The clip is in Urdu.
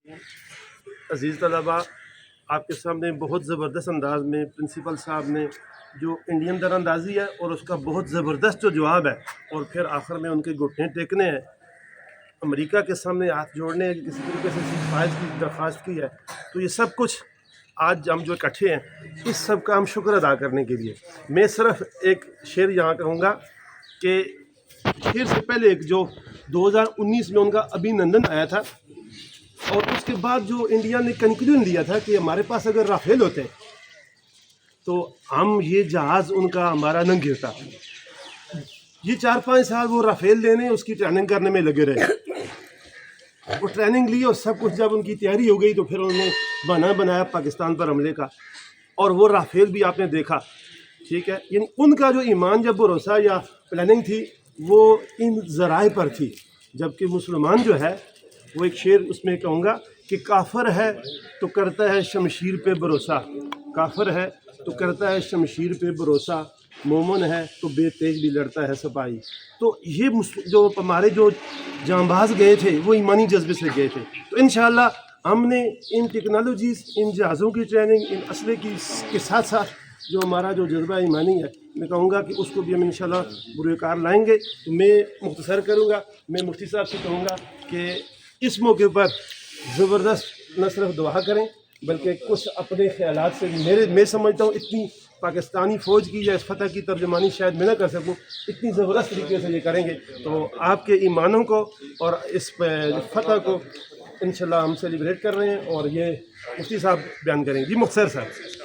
عزیز طلباء، آپ کے سامنے بہت زبردست انداز میں پرنسپل صاحب نے جو انڈین در اندازی ہے اور اس کا بہت زبردست جو جواب ہے، اور پھر آخر میں ان کے گھٹنے ٹیکنے ہیں، امریکہ کے سامنے ہاتھ جوڑنے ہیں، کسی طریقے سے فائز کی درخواست کی ہے، تو یہ سب کچھ آج ہم جو اکٹھے ہیں اس سب کا ہم شکر ادا کرنے کے لیے میں صرف ایک شعر یہاں کہوں گا کہ شعر سے پہلے ایک جو 2019 میں ان کا ابھی نندن آیا تھا، اور اس کے بعد جو انڈیا نے کنکلوژن لیا تھا کہ ہمارے پاس اگر رافیل ہوتے تو ہم یہ جہاز ان کا ہمارا نہ گرتا۔ یہ 4-5 سال وہ رافیل لینے اس کی ٹریننگ کرنے میں لگے رہے، وہ ٹریننگ لی اور سب کچھ جب ان کی تیاری ہو گئی تو پھر انہوں نے بہانہ بنایا پاکستان پر حملے کا، اور وہ رافیل بھی آپ نے دیکھا، ٹھیک ہے۔ یعنی ان کا جو ایمان یا بھروسہ یا پلاننگ تھی وہ ان ذرائع پر تھی، جبکہ مسلمان جو ہے وہ ایک شعر اس میں کہوں گا کہ کافر ہے تو کرتا ہے شمشیر پہ بھروسہ، کافر ہے تو کرتا ہے شمشیر پہ بھروسہ، مومن ہے تو بے تیج بھی لڑتا ہے سپاہی۔ تو یہ جو ہمارے جو جانباز گئے تھے وہ ایمانی جذبے سے گئے تھے، تو انشاءاللہ ہم نے ان ٹیکنالوجیز، ان جہازوں کی ٹریننگ، ان اسلحے کی کے ساتھ ساتھ جو ہمارا جو جذبہ ایمانی ہے، میں کہوں گا کہ اس کو بھی ہم انشاءاللہ بروئے کار لائیں گے۔ تو میں مختصر کروں گا، میں مفتی صاحب سے کہوں گا کہ اس موقع پر زبردست نہ صرف دعا کریں بلکہ کچھ اپنے خیالات سے بھی میں سمجھتا ہوں اتنی پاکستانی فوج کی یا اس فتح کی ترجمانی شاید میں نہ کر سکوں، اتنی زبردست طریقے سے یہ کریں گے تو آپ کے ایمانوں کو اور اس فتح کو انشاءاللہ ہم سیلیبریٹ کر رہے ہیں، اور یہ مفتی صاحب بیان کریں گے۔ جی مختصر صاحب۔